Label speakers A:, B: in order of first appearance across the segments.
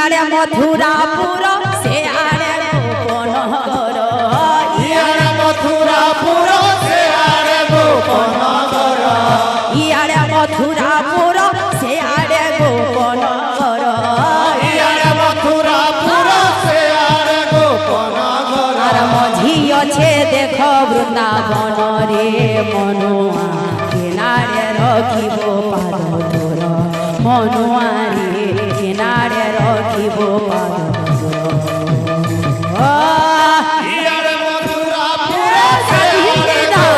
A: ইয়াড়ে মথুরাপুর সে আড়ে গোপনগর
B: ইয়াড়ে মথুরাপুর সে আড়ে গোপনগর
A: ইয়াড়ে মথুরাপুর সে আড়ে গোপনগর
B: ইয়াড়ে মথুরাপুর সে আড়ে গোপনগর
A: আর মঝি আছে দেখ বৃন্দাবন রে মনুয়া কিনারে রখিব পাদ তোর মনুয়া রে কিনারে রখিব পাদ
B: ইয়াড়ে মথুরাপুর সে আড়ে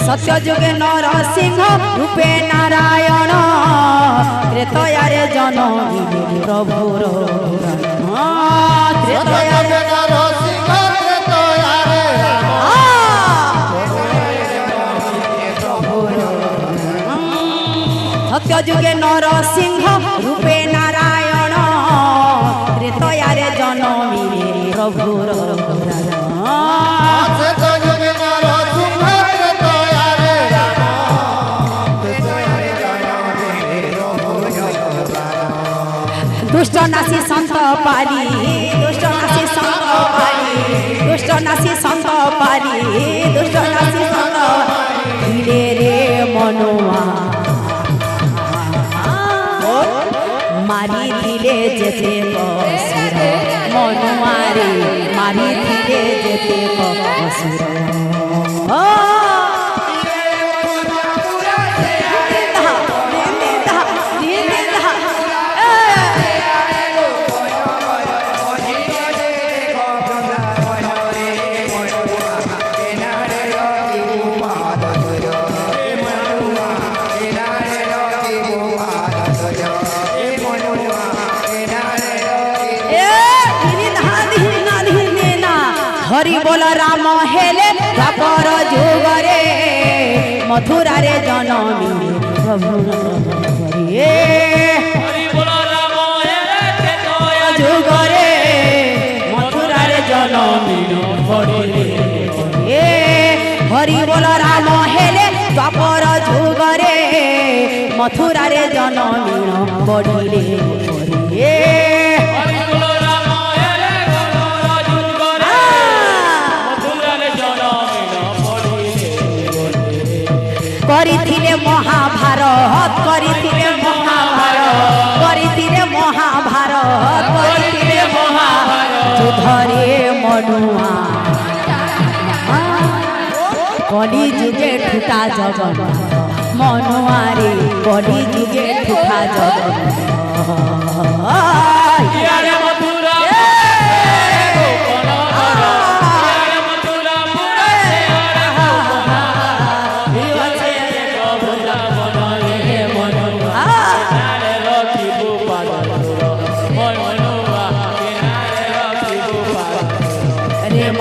A: সত্যযুগে নরসিংহ রূপে নারায়ণ ত্রেতয়ারে জনমিলে প্রভুর ত্রেতয়ারে
B: নরসিংহ ত্রেতয়ারে
A: সত্যযুগে নরসিংহ রূপে নারায়ণ ত্রেতয়ারে জনমিলে প্রভুর দুষ্ট নাসি সন্ত পারি দুষ্ট নাসি সন্ত পারি দুষ্ট নাসি সন্ত পারি দুষ্ট নাসি সন্ত ধীরে রে মনুয়া মারি দিলে যেতে অসুর মনুয়া রে মারি দিলে যেতে অসুর হরি বল রাম হেলে দ্বাপর যুগরে মথুরারে জনমিলে প্রভু
C: হরি বল রাম হেলে
A: যুগরে মথুরারে জনমিলে হরি বল রাম হেলে দ্বাপর যুগরে মথুরারে জনমিলে বড়িলে করিছিলে মহাভারত করিছিলে মহাভারত করিছিলে মহাভারত করিছিলে মহাভারত যুদ্ধরে মনুয়া কলি যুগে ঠুটা জগন্নাথ মনুয়ারে কলি যুগে ঠুটা জগন্নাথ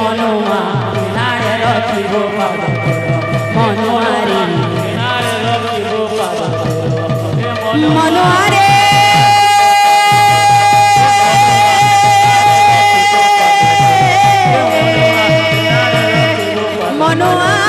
A: মনুয়া নারে রখিব মনুয়ারে মনুয়ারে মনুয়া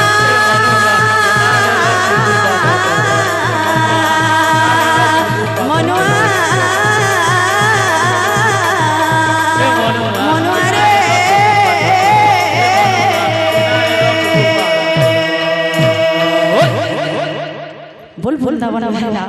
A: ভুল ভুল না